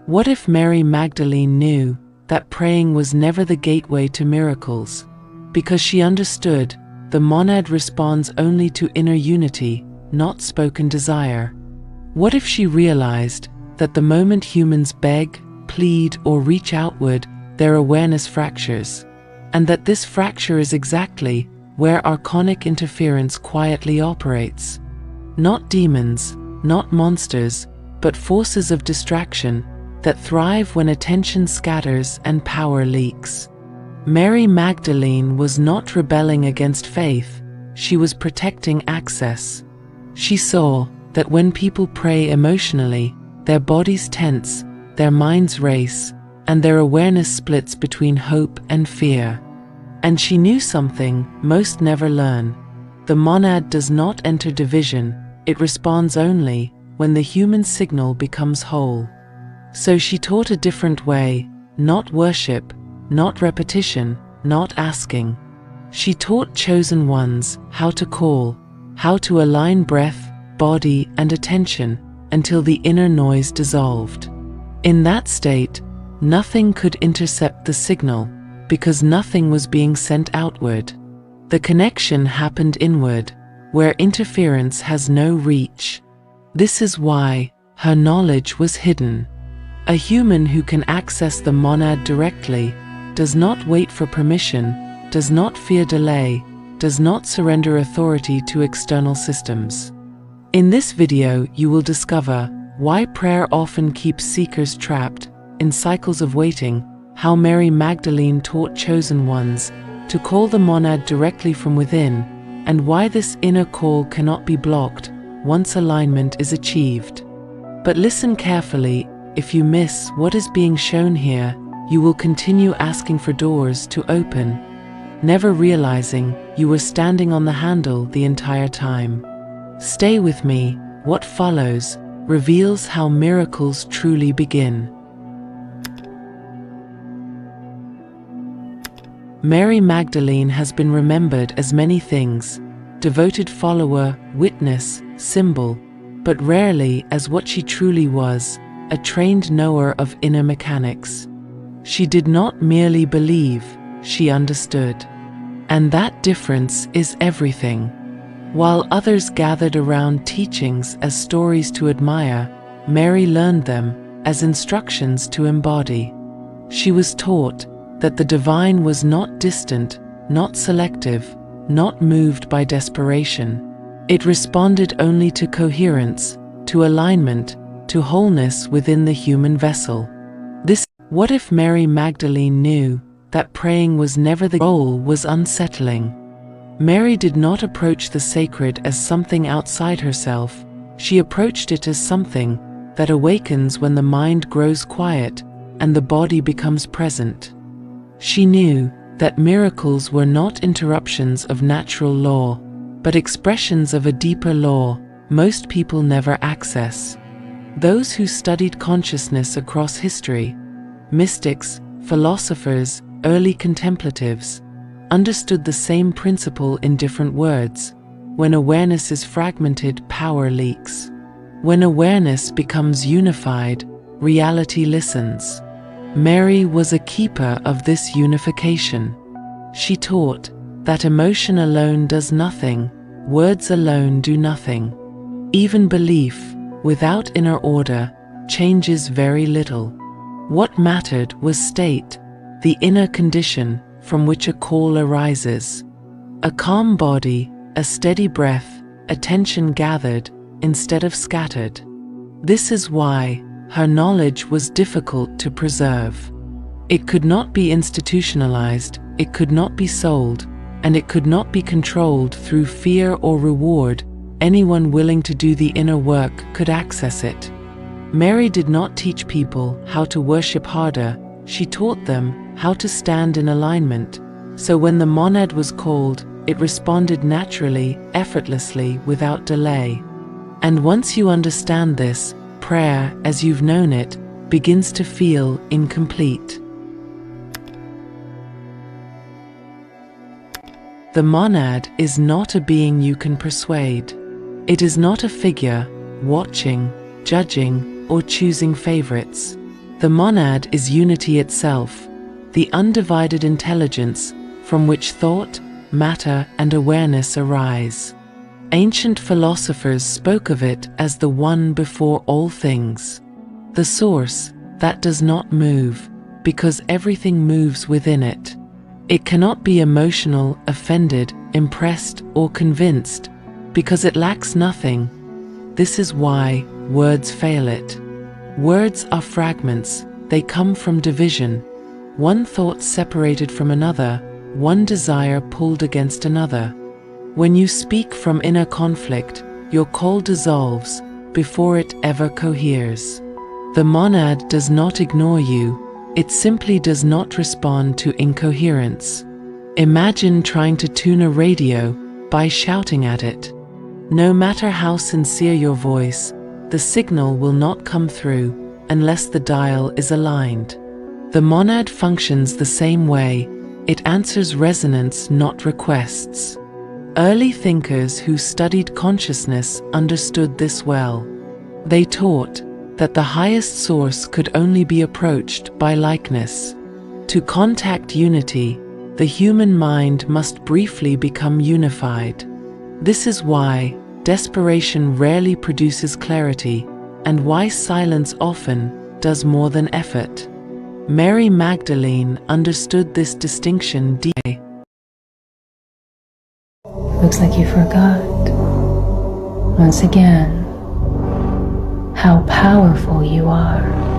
What if Mary Magdalene knew that praying was never the gateway to miracles? Because she understood the monad responds only to inner unity, not spoken desire. What if she realized that the moment humans beg, plead, or reach outward, their awareness fractures, and that this fracture is exactly where archonic interference quietly operates? Not demons, not monsters, but forces of distraction that thrive when attention scatters and power leaks. Mary Magdalene was not rebelling against faith, she was protecting access. She saw that when people pray emotionally, their bodies tense, their minds race, and their awareness splits between hope and fear. And she knew something most never learn. The monad does not enter division, it responds only when the human signal becomes whole. So she taught a different way, not worship, not repetition, not asking. She taught chosen ones how to call, how to align breath, body, and attention until the inner noise dissolved. In that state, nothing could intercept the signal, because nothing was being sent outward. The connection happened inward, where interference has no reach. This is why her knowledge was hidden. A human who can access the monad directly does not wait for permission, does not fear delay, does not surrender authority to external systems. In this video, you will discover why prayer often keeps seekers trapped in cycles of waiting, how Mary Magdalene taught chosen ones to call the monad directly from within, and why this inner call cannot be blocked once alignment is achieved. But listen carefully. If you miss what is being shown here, you will continue asking for doors to open, never realizing you were standing on the handle the entire time. Stay with me. What follows reveals how miracles truly begin. Mary Magdalene has been remembered as many things: devoted follower, witness, symbol, but rarely as what she truly was, a trained knower of inner mechanics. She did not merely believe, she understood. And that difference is everything. While others gathered around teachings as stories to admire, Mary learned them as instructions to embody. She was taught that the divine was not distant, not selective, not moved by desperation. It responded only to coherence, to alignment, to wholeness within the human vessel. What if Mary Magdalene knew that praying was never the goal? Was unsettling. Mary did not approach the sacred as something outside herself, she approached it as something that awakens when the mind grows quiet and the body becomes present. She knew that miracles were not interruptions of natural law, but expressions of a deeper law most people never access. Those who studied consciousness across history, mystics, philosophers, early contemplatives, understood the same principle in different words. When awareness is fragmented, power leaks. When awareness becomes unified, reality listens. Mary was a keeper of this unification. She taught that emotion alone does nothing, words alone do nothing. Even belief, without inner order, changes very little. What mattered was state, the inner condition from which a call arises. A calm body, a steady breath, attention gathered instead of scattered. This is why her knowledge was difficult to preserve. It could not be institutionalized, it could not be sold, and it could not be controlled through fear or reward. Anyone willing to do the inner work could access it. Mary did not teach people how to worship harder, she taught them how to stand in alignment. So when the monad was called, it responded naturally, effortlessly, without delay. And once you understand this, prayer, as you've known it, begins to feel incomplete. The monad is not a being you can persuade. It is not a figure, watching, judging, or choosing favorites. The monad is unity itself, the undivided intelligence from which thought, matter, and awareness arise. Ancient philosophers spoke of it as the one before all things, the source that does not move, because everything moves within it. It cannot be emotional, offended, impressed, or convinced, because it lacks nothing. This is why words fail it. Words are fragments, they come from division. One thought separated from another, one desire pulled against another. When you speak from inner conflict, your call dissolves before it ever coheres. The monad does not ignore you, it simply does not respond to incoherence. Imagine trying to tune a radio by shouting at it. No matter how sincere your voice, the signal will not come through unless the dial is aligned. The monad functions the same way. It answers resonance, not requests. Early thinkers who studied consciousness understood this well. They taught that the highest source could only be approached by likeness. To contact unity, the human mind must briefly become unified. This is why desperation rarely produces clarity, and why silence often does more than effort. Mary Magdalene understood this distinction deeply. Looks like you forgot, once again, how powerful you are.